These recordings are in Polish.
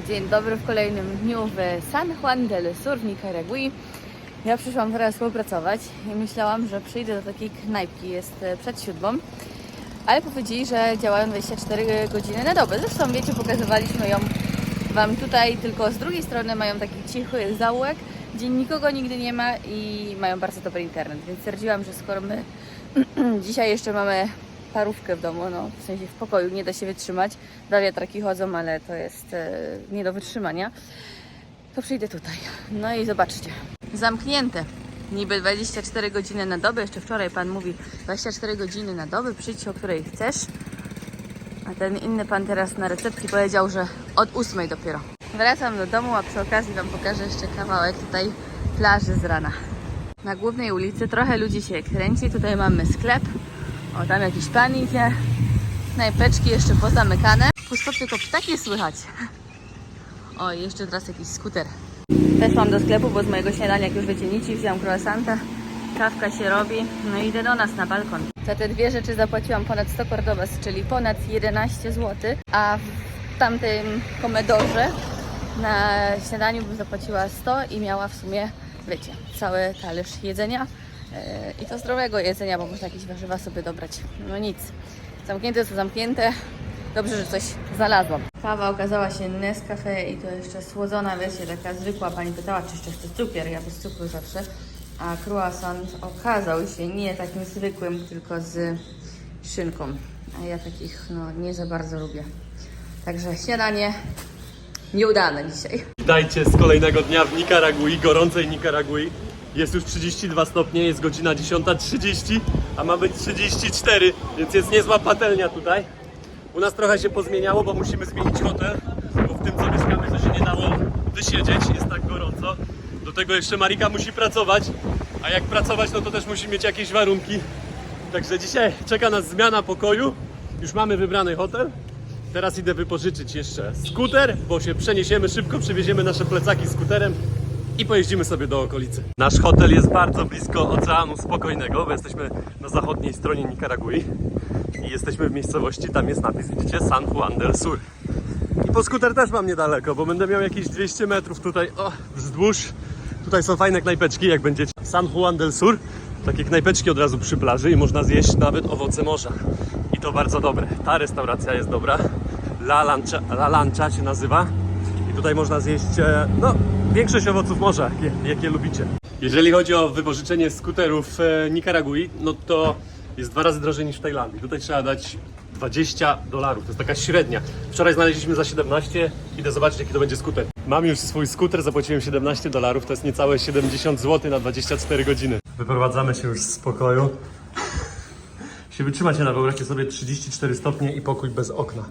Dzień dobry w kolejnym dniu w San Juan del Sur w Nikaragui. Ja przyszłam teraz współpracować i myślałam, że przyjdę do takiej knajpki, jest przed 7, ale powiedzieli, że działają 24 godziny na dobę. Zresztą wiecie, pokazywaliśmy ją Wam tutaj, tylko z drugiej strony mają taki cichy zaułek, gdzie nikogo nigdy nie ma i mają bardzo dobry internet, więc stwierdziłam, że skoro my dzisiaj jeszcze mamy parówkę w domu, no w sensie w pokoju, nie da się wytrzymać, dwa wiatraki chodzą, ale to jest nie do wytrzymania, to przyjdę tutaj. No i zobaczcie, zamknięte, niby 24 godziny na dobę, jeszcze wczoraj pan mówi 24 godziny na dobę, przyjdź o której chcesz, a ten inny pan teraz na recepcji powiedział, że od 8 dopiero. Wracam do domu, a przy okazji Wam pokażę jeszcze kawałek tutaj plaży z rana. Na głównej ulicy trochę ludzi się kręci, tutaj mamy sklep, o tam jakiś pan idzie, knajpeczki jeszcze pozamykane, pusto tylko ptaki słychać. O, i jeszcze teraz jakiś skuter. Weszłam do sklepu, bo z mojego śniadania, jak już wiecie, nic, wziąłam croissanta, kawka się robi, no i idę do nas na balkon. Za te dwie rzeczy zapłaciłam ponad 100 cordobas, czyli ponad 11 zł, a w tamtym komedorze na śniadaniu bym zapłaciła 100 i miała w sumie, wiecie, cały talerz jedzenia i to zdrowego jedzenia, bo można jakieś warzywa sobie dobrać. No nic, zamknięte są zamknięte, dobrze, że coś znalazłam. Kawa okazała się Nescafe i to jeszcze słodzona wersja, taka zwykła. Pani pytała, czy jeszcze chce cukier, ja bez cukru zawsze. A croissant okazał się nie takim zwykłym, tylko z szynką. A ja takich no nie za bardzo lubię. Także śniadanie nieudane dzisiaj. Witajcie z kolejnego dnia w Nikaragui, gorącej Nikaragui. Jest już 32 stopnie, jest godzina 10:30, a ma być 34, więc jest niezła patelnia tutaj. U nas trochę się pozmieniało, bo musimy zmienić hotel, bo w tym co mieszkamy to się nie dało wysiedzieć, jest tak gorąco. Do tego jeszcze Marika musi pracować, a jak pracować, no to też musi mieć jakieś warunki. Także dzisiaj czeka nas zmiana pokoju, już mamy wybrany hotel. Teraz idę wypożyczyć jeszcze skuter, bo się przeniesiemy szybko, przywieziemy nasze plecaki skuterem i pojeździmy sobie do okolicy. Nasz hotel jest bardzo blisko Oceanu Spokojnego, bo jesteśmy na zachodniej stronie Nikaragui i jesteśmy w miejscowości, tam jest napis, widzicie, San Juan del Sur. I po skuter też mam niedaleko, bo będę miał jakieś 200 metrów tutaj wzdłuż. Tutaj są fajne knajpeczki, jak będziecie San Juan del Sur, takie knajpeczki od razu przy plaży i można zjeść nawet owoce morza. I to bardzo dobre. Ta restauracja jest dobra. La Lancha się nazywa. I tutaj można zjeść no, większość owoców morza, jakie lubicie. Jeżeli chodzi o wypożyczenie skuterów w Nikaragui, no to jest 2 razy drożej niż w Tajlandii. Tutaj trzeba dać $20. To jest taka średnia. Wczoraj znaleźliśmy za 17. Idę zobaczyć, jaki to będzie skuter. Mam już swój skuter, zapłaciłem $17. To jest niecałe 70 zł na 24 godziny. Wyprowadzamy się już z pokoju. Się wytrzymacie na wyobraźcie sobie 34 stopnie i pokój bez okna.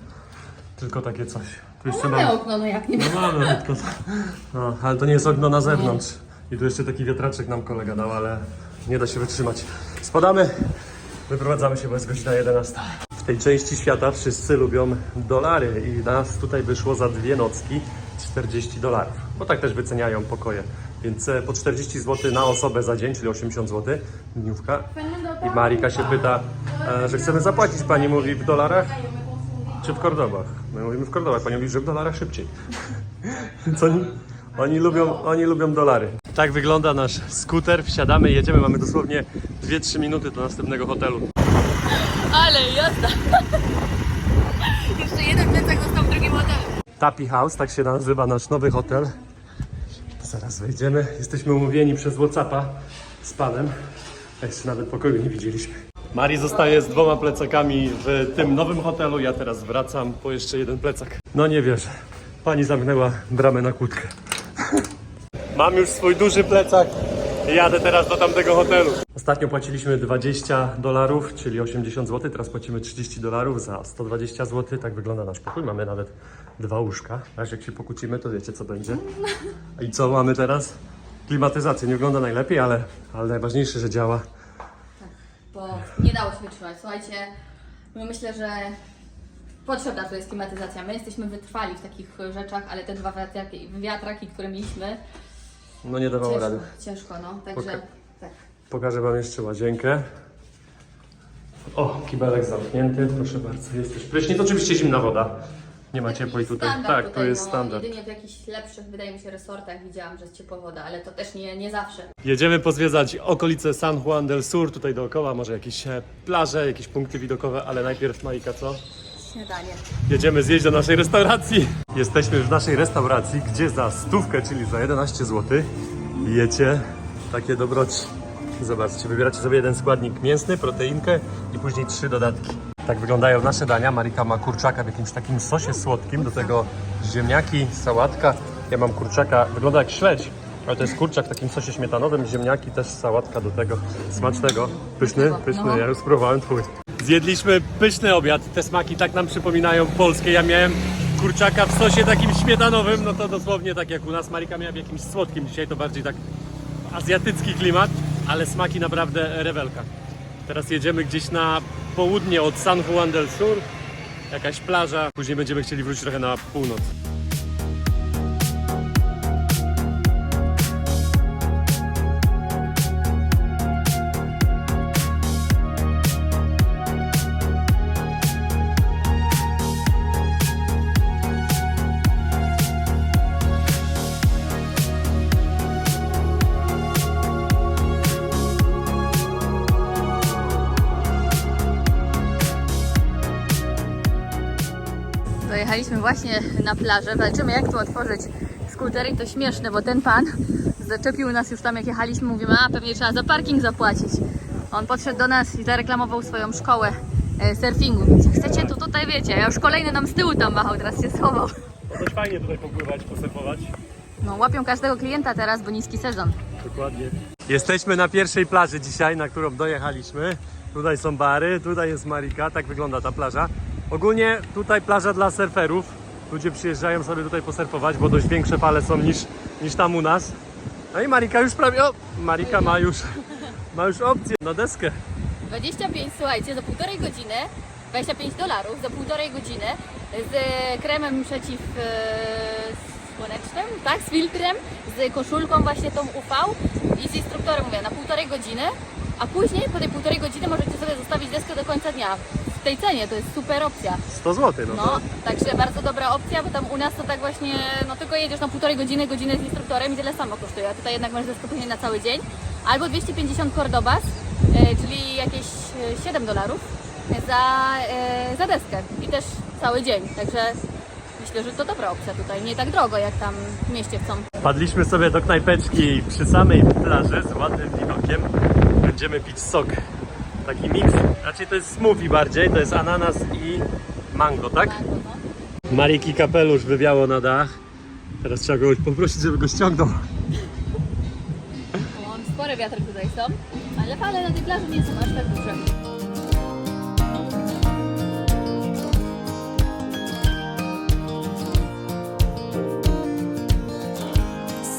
Tylko takie coś. Tu jeszcze Mamy okno, no jak nie ma. No mamy okno. No, ale to nie jest okno na zewnątrz. I tu jeszcze taki wiatraczek nam kolega dał, ale nie da się wytrzymać. Spadamy, wyprowadzamy się, bo jest godzina 11. W tej części świata wszyscy lubią dolary i nas tutaj wyszło za 2 nocki $40. Bo tak też wyceniają pokoje. Więc po 40 zł na osobę za dzień, czyli 80 zł, dniówka. I Marika się pyta, że chcemy zapłacić. Pani mówi w dolarach czy w kordobach? My mówimy w kordobach, pani mówi, że w dolarach szybciej. Więc oni lubią dolary. Tak wygląda nasz skuter, wsiadamy, jedziemy, mamy dosłownie 2-3 minuty do następnego hotelu. Ale jazda! Jeszcze jeden plecak został w drugim hotelu. Tapi House, tak się nazywa nasz nowy hotel. Zaraz wejdziemy. Jesteśmy umówieni przez WhatsAppa z panem. A jeszcze nawet pokoju nie widzieliśmy. Mari zostaje z 2 plecakami w tym nowym hotelu. Ja teraz wracam po jeszcze 1 plecak. No nie wierzę. Pani zamknęła bramę na kłódkę. Mam już swój duży plecak. Jadę teraz do tamtego hotelu. Ostatnio płaciliśmy $20, czyli 80 zł. Teraz płacimy $30 za 120 zł. Tak wygląda nasz pokój. Mamy nawet 2 łóżka. Aż jak się pokłócimy, to wiecie co będzie. I co mamy teraz? Klimatyzację. Nie wygląda najlepiej, ale najważniejsze, że działa. Tak, bo nie dało się wytrzymać. Słuchajcie, myślę, że potrzebna tu jest klimatyzacja. My jesteśmy wytrwali w takich rzeczach, ale te 2 wiatraki, które mieliśmy, No nie dawało rady. ciężko, no. Także tak. Pokażę wam jeszcze łazienkę. O, kibelek zamknięty, proszę bardzo. Jest też prysznic, oczywiście zimna woda. Nie ma ciepłej tutaj. Standard Tak, to tutaj, jest no, standard. Jedynie w jakichś lepszych, wydaje mi się, resortach widziałam, że jest ciepła woda, ale to też nie zawsze. Jedziemy pozwiedzać okolice San Juan del Sur, tutaj dookoła, może jakieś plaże, jakieś punkty widokowe, ale najpierw Marika, co? Śniadanie. Jedziemy zjeść do naszej restauracji. Jesteśmy już w naszej restauracji, gdzie za 100, czyli za 11 zł jecie takie dobroci. Zobaczcie, wybieracie sobie jeden składnik mięsny, proteinkę i później 3 dodatki. Tak wyglądają nasze dania. Marika ma kurczaka w jakimś takim sosie słodkim, do tego ziemniaki, sałatka. Ja mam kurczaka, wygląda jak śledź, ale to jest kurczak w takim sosie śmietanowym, ziemniaki, też sałatka do tego. Smacznego. Pyszny, No. ja już spróbowałem twój. Zjedliśmy pyszny obiad, te smaki tak nam przypominają polskie. Ja miałem kurczaka w sosie takim śmietanowym, no to dosłownie tak jak u nas. Marika miała w jakimś słodkim, dzisiaj to bardziej tak azjatycki klimat, ale smaki naprawdę rewelka. Teraz jedziemy gdzieś na południe od San Juan del Sur, jakaś plaża, później będziemy chcieli wrócić trochę na północ. Dojechaliśmy właśnie na plażę, walczymy jak tu otworzyć skuter i to śmieszne, bo ten pan zaczepił nas już tam jak jechaliśmy, mówimy, a pewnie trzeba za parking zapłacić. On podszedł do nas i zareklamował swoją szkołę surfingu. Chcecie tu tutaj wiecie, ja już kolejny nam z tyłu tam machał, teraz się schował. No dość fajnie tutaj popływać, posurfować. No łapią każdego klienta teraz, bo niski sezon. Dokładnie. Jesteśmy na pierwszej plaży dzisiaj, na którą dojechaliśmy. Tutaj są bary, tutaj jest Marika, tak wygląda ta plaża. Ogólnie tutaj plaża dla surferów. Ludzie przyjeżdżają sobie tutaj posurfować, bo dość większe fale są niż tam u nas. No i Marika już prawie, Marika ma już opcję na deskę. 25, słuchajcie, za półtorej godziny, $25 za półtorej godziny z kremem przeciwsłonecznym, tak, z filtrem, z koszulką właśnie tą UV i z instruktorem, mówię, na półtorej godziny, a później po tej półtorej godziny możecie sobie zostawić deskę do końca dnia. W tej cenie to jest super opcja. 100 zł, no to... No, także bardzo dobra opcja, bo tam u nas to tak właśnie, no tylko jedziesz na półtorej godziny, godzinę z instruktorem i tyle samo kosztuje, a tutaj jednak masz deskę później na cały dzień. Albo 250 Cordobas, czyli jakieś $7 za deskę i też cały dzień, także myślę, że to dobra opcja tutaj, nie tak drogo jak tam w mieście chcą. Wpadliśmy sobie do knajpeczki przy samej plaży z ładnym widokiem. Będziemy pić sok. Taki miks, raczej to jest smoothie bardziej, to jest ananas i mango, tak? Mariki kapelusz wywiało na dach. Teraz trzeba go poprosić, żeby go ściągnął. Spore wiatry tutaj są, ale fale na tej plaży nie są aż tak duże.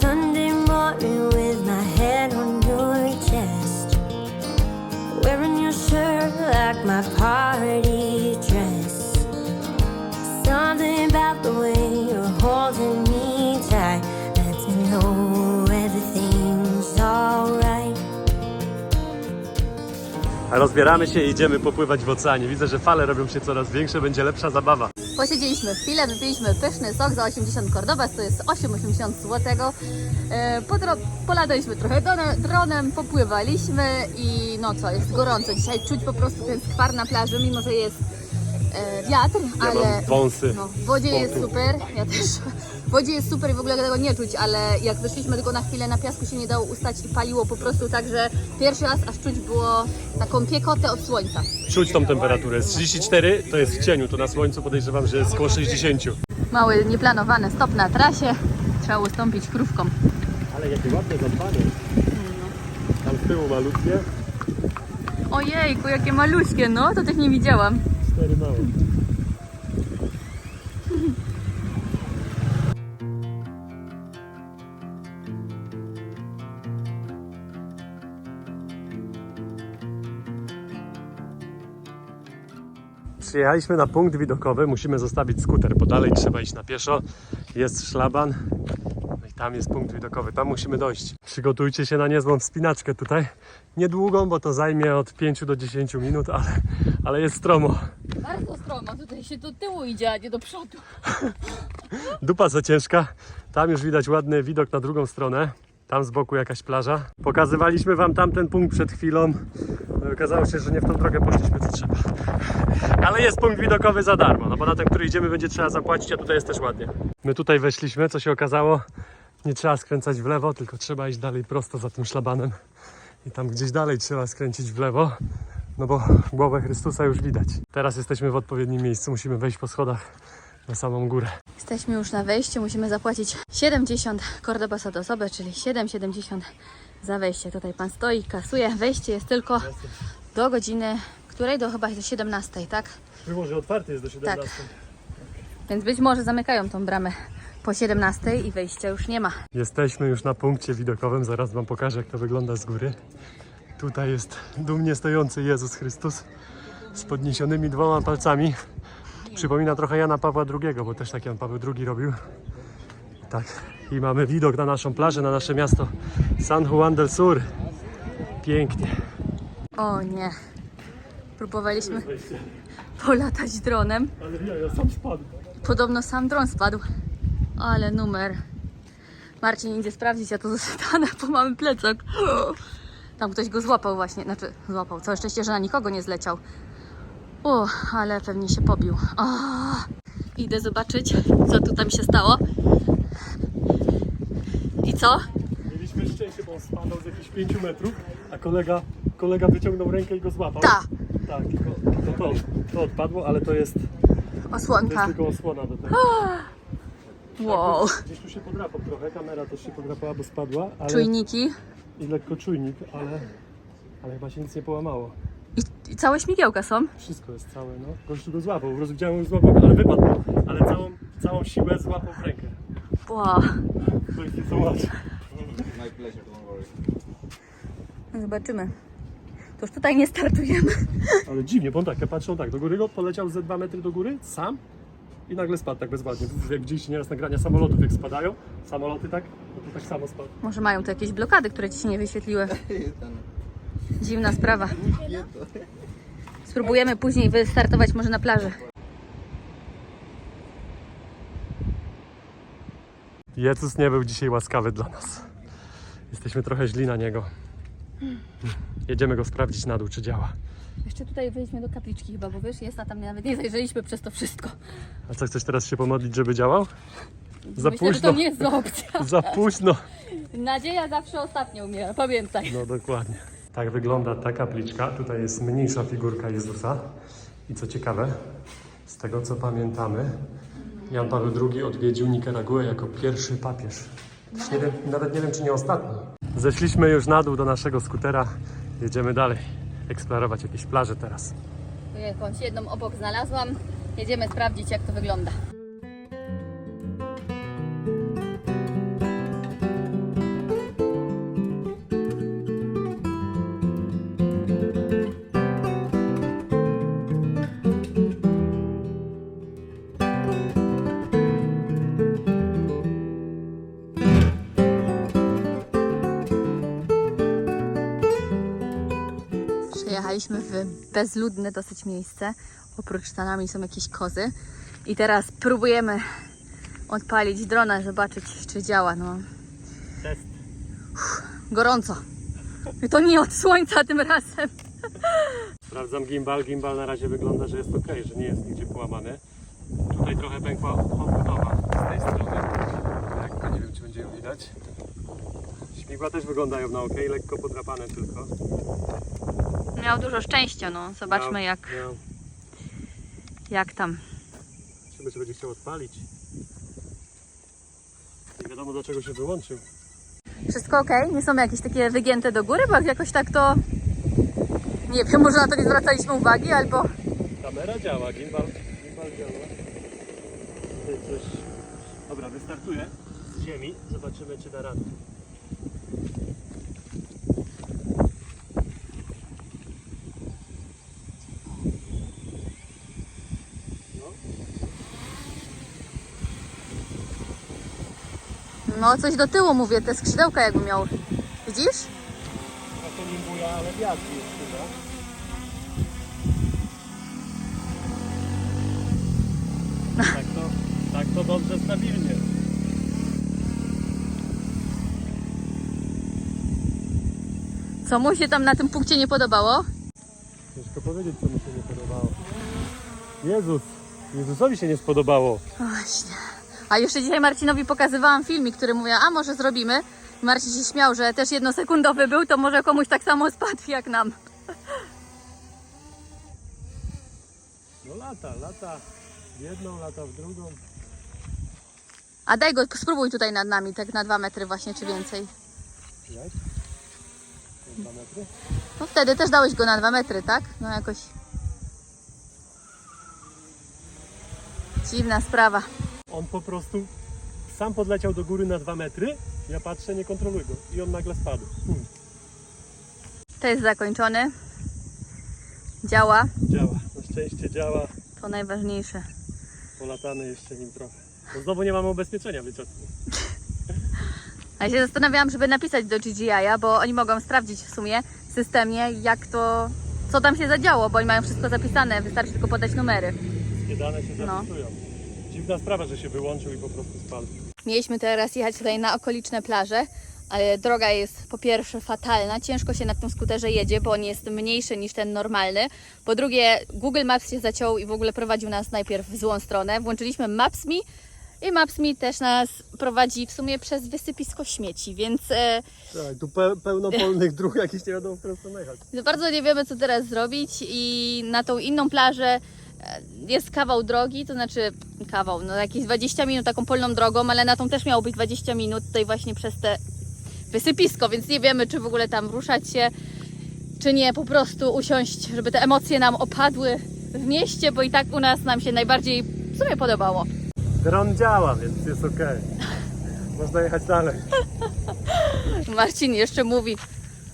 Sunday morning with my head on your chest, wearing your shirt like my party dress. Something about the way you're holding me tight lets me know everything's alright. Rozbieramy się i idziemy popływać w oceanie. Widzę, że fale robią się coraz większe, będzie lepsza zabawa. Posiedzieliśmy chwilę, wypiliśmy pyszny sok za 80 Cordobas, to jest 8,80 zł. Polataliśmy trochę dronem, popływaliśmy i no co, jest gorąco. Dzisiaj czuć po prostu ten skwar na plaży, mimo że jest wiatr, Ja ale mam wąsy. no, w wodzie jest super, ja też. W wodzie jest super i w ogóle tego nie czuć, ale jak wyszliśmy tylko na chwilę na piasku się nie dało ustać i paliło po prostu tak, że pierwszy raz aż czuć było taką piekotę od słońca. Czuć tą temperaturę. Z 34 to jest w cieniu, to na słońcu podejrzewam, że jest około 60. Mały, nieplanowany stop na trasie, trzeba ustąpić krówką. Ale jakie ładne zadbanie. Tam z tyłu malutkie, Ojejku, jakie maluśkie, no to tych nie widziałam. 4 małe. Przyjechaliśmy na punkt widokowy, musimy zostawić skuter, bo dalej trzeba iść na pieszo. Jest szlaban, no i tam jest punkt widokowy, tam musimy dojść. Przygotujcie się na niezłą wspinaczkę tutaj. Niedługą, bo to zajmie od 5 do 10 minut, ale jest stromo. Bardzo stromo tutaj się do tyłu idzie, a nie do przodu. Dupa za ciężka. Tam już widać ładny widok na drugą stronę. Tam z boku jakaś plaża. Pokazywaliśmy wam tamten punkt przed chwilą. No, okazało się, że nie w tą drogę poszliśmy, co trzeba. Ale jest punkt widokowy za darmo, no bo na ten, który idziemy, będzie trzeba zapłacić, a tutaj jest też ładnie. My tutaj weszliśmy, co się okazało, nie trzeba skręcać w lewo, tylko trzeba iść dalej prosto za tym szlabanem. I tam gdzieś dalej trzeba skręcić w lewo, no bo głowę Chrystusa już widać. Teraz jesteśmy w odpowiednim miejscu, musimy wejść po schodach na samą górę. Jesteśmy już na wejściu, musimy zapłacić 70 Cordobas od osoby, czyli 7,70 za wejście. Tutaj pan stoi, kasuje. Wejście jest tylko do godziny, której? Do chyba do 17, tak? Mimo, że otwarty jest do 17. Więc być może zamykają tą bramę po 17 i wejścia już nie ma. Jesteśmy już na punkcie widokowym, zaraz wam pokażę, jak to wygląda z góry. Tutaj jest dumnie stojący Jezus Chrystus z podniesionymi 2 palcami. Przypomina trochę Jana Pawła II, bo też tak Jan Paweł II robił. Tak. I mamy widok na naszą plażę, na nasze miasto San Juan del Sur. Pięknie. O nie. Próbowaliśmy polatać dronem. Ale ja sam spadł. Podobno sam dron spadł. Ale numer. Marcin idzie sprawdzić, ja to zostanę, bo mamy plecak. Tam ktoś go złapał właśnie. Znaczy złapał. Całe szczęście, że na nikogo nie zleciał. O, ale pewnie się pobił. O, idę zobaczyć, co tu tam się stało. I co? Mieliśmy szczęście, bo on spadał z jakichś 5 metrów, a kolega wyciągnął rękę i go złapał. Ta. Tak, tylko to odpadło, ale to jest Osłonka. tylko osłona do tego. Wow. Gdzieś tu się podrapał trochę, kamera też się podrapała, bo spadła. Ale... Czujniki. I lekko czujnik, ale chyba się nic nie połamało. I całe śmigiełka są. Wszystko jest całe, no. Gościu go złapał, po prostu widziałem, że złapał, ale wypadł. Ale całą siłę złapał w rękę. Wow. Thank you so much. My pleasure, don't worry. Zobaczymy. To już tutaj nie startujemy. Ale dziwnie, bo on tak, ja patrzę tak, do góry go poleciał ze 2 metry do góry, sam i nagle spadł tak bezładnie. Jak widzieliście nieraz nagrania samolotów, jak spadają, samoloty tak, no to tak samo spadł. Może mają tu jakieś blokady, które ci się nie wyświetliły. Dziwna sprawa. Spróbujemy później wystartować może na plaży. Jezus nie był dzisiaj łaskawy dla nas. Jesteśmy trochę źli na niego. Jedziemy go sprawdzić na dół, czy działa. Jeszcze tutaj wejdźmy do kapliczki chyba, bo wiesz, jest, a tam nawet nie zajrzeliśmy przez to wszystko. A co, chcesz teraz się pomodlić, żeby działał? Za Myślę, że późno. to nie jest opcja. Za późno. Nadzieja zawsze ostatnio umiera, pamiętaj. No dokładnie. Tak wygląda ta kapliczka. Tutaj jest mniejsza figurka Jezusa. I co ciekawe, z tego co pamiętamy, Jan Paweł II odwiedził Nikaraguę jako pierwszy papież. Nie wiem, nawet nie wiem, czy nie ostatni. Zeszliśmy już na dół do naszego skutera. Jedziemy dalej. Eksplorować jakieś plaże teraz. Tu jakąś jedną obok znalazłam. Jedziemy sprawdzić, jak to wygląda. Przyjechaliśmy w bezludne dosyć miejsce. Oprócz stanami są jakieś kozy. I teraz próbujemy odpalić drona, zobaczyć, czy działa. No. Test. Gorąco. I to nie od słońca tym razem. Sprawdzam gimbal. Gimbal na razie wygląda, że jest ok, że nie jest nigdzie połamany. Tutaj trochę pękła obudowa z tej strony. Lekko, nie wiem, czy będzie ją widać. Śmigła też wyglądają na ok, lekko podrapane tylko. Miał dużo szczęścia, no. Zobaczmy jak tam. Zobaczymy, czy będzie chciał odpalić. Nie wiadomo, dlaczego się wyłączył. Wszystko ok? Nie są jakieś takie wygięte do góry, bo jak jakoś tak to... Nie wiem, może na to nie zwracaliśmy uwagi, albo... Kamera działa, gimbal działa. Tutaj coś... Dobra, wystartuję z ziemi. Zobaczymy, czy da radę. No, coś do tyłu mówię, te skrzydełka jakby miał. Widzisz? Trochę nie buja, ale wiatr jest chyba. Tak to dobrze, stabilnie. Co mu się tam na tym punkcie nie podobało? Ciężko powiedzieć, co mi się nie podobało. Jezusowi się nie spodobało. Właśnie. A jeszcze dzisiaj Marcinowi pokazywałam filmik, który mówiła, a może zrobimy. Marcin się śmiał, że też jednosekundowy był, to może komuś tak samo spadł jak nam. No lata w jedną, lata w drugą. A daj go, spróbuj tutaj nad nami, tak na 2 metry właśnie, czy więcej. Jak? 2 metry? No wtedy też dałeś go na 2 metry, tak? No jakoś... Dziwna sprawa. On po prostu sam podleciał do góry na 2 metry. Ja patrzę, nie kontroluję go. I on nagle spadł. To jest zakończony. Działa. Działa. Na szczęście działa. To najważniejsze. Polatamy jeszcze nim trochę. Bo znowu nie mamy ubezpieczenia wieczornego. A ja się zastanawiałam, żeby napisać do GGI-a, bo oni mogą sprawdzić w sumie w systemie, jak to, co tam się zadziało, bo oni mają wszystko zapisane, wystarczy tylko podać numery. Wszystkie dane się No. zapisują. Dziwna sprawa, że się wyłączył i po prostu spadł. Mieliśmy teraz jechać tutaj na okoliczne plaże, ale droga jest po pierwsze fatalna, ciężko się na tym skuterze jedzie, bo on jest mniejszy niż ten normalny. Po drugie, Google Maps się zaciął i w ogóle prowadził nas najpierw w złą stronę. Włączyliśmy Maps.me i Maps.me też nas prowadzi w sumie przez wysypisko śmieci, więc Tak, tu pełno polnych dróg, jakichś nie wiadomo, w którą stronę jechać. za bardzo nie wiemy, co teraz zrobić i na tą inną plażę jest kawał drogi, to znaczy kawał, no jakieś 20 minut taką polną drogą, ale na tą też miało być 20 minut tutaj właśnie przez te wysypisko, więc nie wiemy, czy w ogóle tam ruszać się, czy nie, po prostu usiąść, żeby te emocje nam opadły w mieście, bo i tak u nas nam się najbardziej w sumie podobało. Dron działa, więc jest okej. Można jechać dalej. Marcin jeszcze mówi,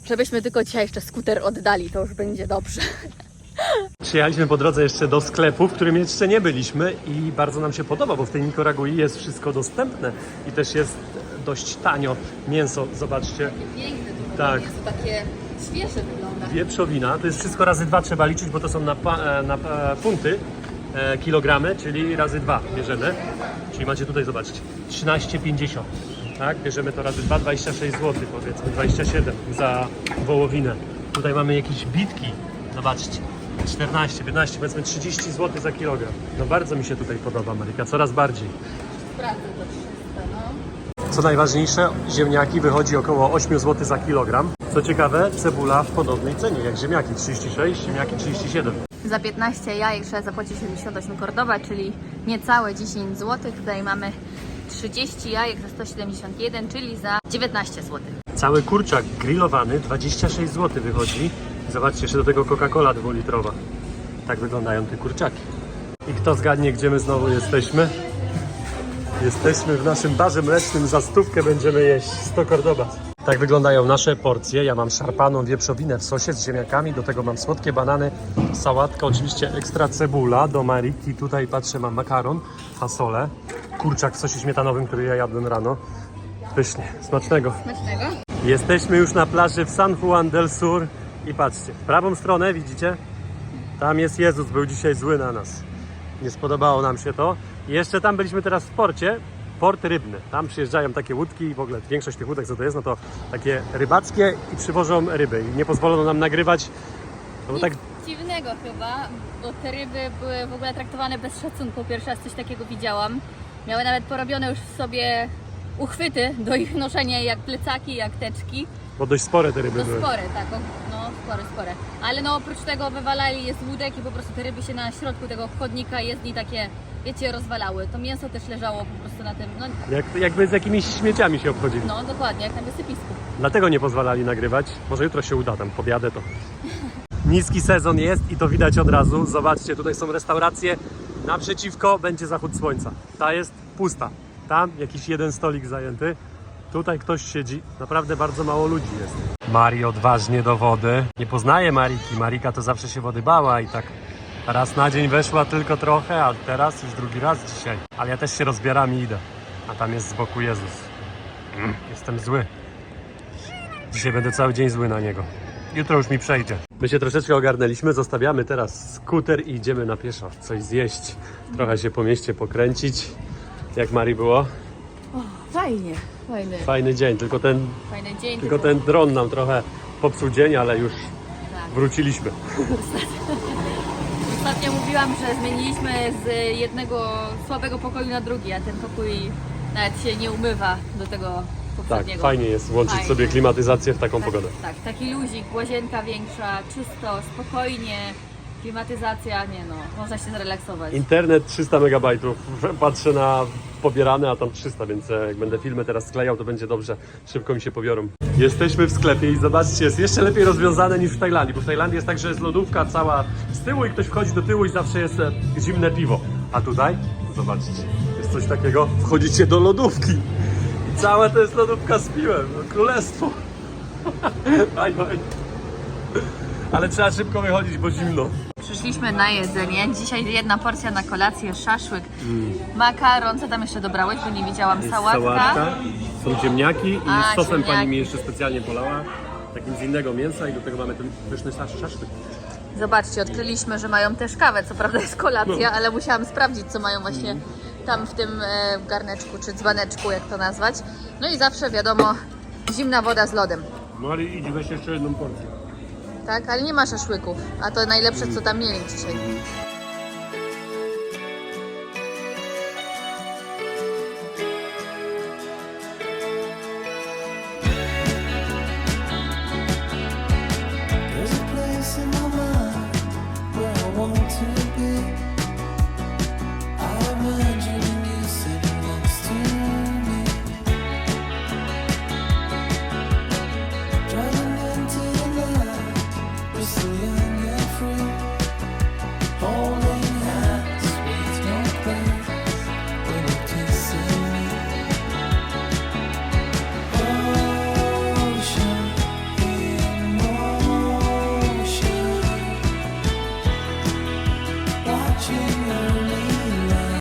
żebyśmy tylko dzisiaj jeszcze skuter oddali, to już będzie dobrze. Przyjechaliśmy po drodze jeszcze do sklepu, w którym jeszcze nie byliśmy i bardzo nam się podoba, bo w tej Nikaragui jest wszystko dostępne i też jest dość tanio. Mięso, zobaczcie, Piękne to Tak. mięso, takie świeże wygląda. wieprzowina, to jest wszystko razy 2 trzeba liczyć, bo to są na funty, kilogramy, czyli razy 2 bierzemy. Czyli macie tutaj, zobaczcie, 13,50. Tak, bierzemy to razy 2, 26 zł, powiedzmy 27 za wołowinę. Tutaj mamy jakieś bitki, zobaczcie, 14, 15, powiedzmy 30 zł za kilogram. No bardzo mi się tutaj podoba, Maryka, coraz bardziej. Sprawdzę to wszystko, no. Co najważniejsze, ziemniaki wychodzi około 8 zł za kilogram. Co ciekawe, cebula w podobnej cenie jak ziemniaki, 36, ziemniaki 37. Za 15 jajek trzeba zapłacić 78 kordowa, czyli niecałe 10 zł. Tutaj mamy 30 jajek za 171, czyli za 19 zł. Cały kurczak grillowany 26 zł wychodzi. Zobaczcie, jeszcze do tego Coca-Cola 2-litrowa. Tak wyglądają te kurczaki. I kto zgadnie, gdzie my znowu jesteśmy? Jesteśmy w naszym barze mlecznym, za stówkę będziemy jeść 100 Cordoba. Tak wyglądają nasze porcje. Ja mam szarpaną wieprzowinę w sosie z ziemniakami, do tego mam słodkie banany, sałatka, oczywiście ekstra cebula do Mariki. Tutaj patrzę, mam makaron, fasolę, kurczak w sosie śmietanowym, który ja jadłem rano. Pysznie, smacznego. Smacznego. Jesteśmy już na plaży w San Juan del Sur i patrzcie, w prawą stronę widzicie? Tam jest Jezus, był dzisiaj zły na nas. Nie spodobało nam się to. I jeszcze tam byliśmy teraz w porcie, port rybny. Tam przyjeżdżają takie łódki i w ogóle większość tych łódek, co to jest, no to takie rybackie i przywożą ryby. I nie pozwolono nam nagrywać, no bo tak Dziwnego chyba, bo te ryby były w ogóle traktowane bez szacunku. Pierwszy raz coś takiego widziałam. Miały nawet porobione już w sobie uchwyty do ich noszenia, jak plecaki, jak teczki. bo dość spore te ryby No były. spore, tak, no spore. Ale no oprócz tego wywalali je z łódek i po prostu te ryby się na środku tego chodnika jezdni takie, wiecie, rozwalały. To mięso też leżało po prostu na tym, no, Jakby z jakimiś śmieciami się obchodzili. no dokładnie, jak na wysypisku. Dlatego nie pozwalali nagrywać. Może jutro się uda, tam pobiadę to. Niski sezon jest i to widać od razu. Zobaczcie, tutaj są restauracje. Naprzeciwko będzie zachód słońca. Ta jest pusta. Tam jakiś jeden stolik zajęty. Tutaj ktoś siedzi. Naprawdę bardzo mało ludzi jest. Mari odważnie do wody. Nie poznaje Mariki. Marika to zawsze się wody bała i tak raz na dzień weszła tylko trochę, a teraz już drugi raz dzisiaj. Ale ja też się rozbieram i idę. A tam jest z boku Jezus. Jestem zły. Dzisiaj będę cały dzień zły na niego. Jutro już mi przejdzie. My się troszeczkę ogarnęliśmy, zostawiamy teraz skuter i idziemy na pieszo coś zjeść. Trochę się po mieście pokręcić. Jak Marii było? Fajnie, Fajny dzień, tylko ten dzień. Tylko ten dron nam trochę popsuł dzień, ale już wróciliśmy. Ostatnio mówiłam, że zmieniliśmy z jednego słabego pokoju na drugi, a ten pokój nawet się nie umywa do tego Tak, poprzedniego. fajnie jest łączyć Fajnie. sobie klimatyzację w taką pogodę. Tak, taki luzik, łazienka większa, czysto, spokojnie, klimatyzacja, nie no, można się zrelaksować. Internet 300 MB, patrzę na pobierane, a tam 300, więc jak będę filmy teraz sklejał, to będzie dobrze, szybko mi się pobiorą. Jesteśmy w sklepie i zobaczcie, jest jeszcze lepiej rozwiązane niż w Tajlandii, bo w Tajlandii jest tak, że jest lodówka cała z tyłu i ktoś wchodzi do tyłu i zawsze jest zimne piwo. A tutaj, zobaczcie, jest coś takiego, wchodzicie do lodówki i cała to jest lodówka z piwem, no, królestwo. Fajnie. Ale trzeba szybko wychodzić, bo zimno. Przyszliśmy na jedzenie, dzisiaj jedna porcja na kolację, szaszłyk, makaron, co tam jeszcze dobrałeś, bo nie widziałam, sałatka. Są ziemniaki i A, z sosem ziemniaki. pani mi jeszcze specjalnie polała. Takim z innego mięsa i do tego mamy ten pyszny szaszłyk. Zobaczcie, odkryliśmy, że mają też kawę, co prawda jest kolacja, ale musiałam sprawdzić, co mają właśnie tam w tym garneczku, czy dzbaneczku, jak to nazwać. No i zawsze wiadomo, zimna woda z lodem, Mari, idź weź jeszcze jedną porcję. tak? Ale nie ma szaszłyków, a to najlepsze, co tam mieli dzisiaj. There's a place in my mind where I want to be. I imagine you sitting next to me, driving into the night. We're still young and free, holding hands with no place when you're kissing me. Ocean in motion, watching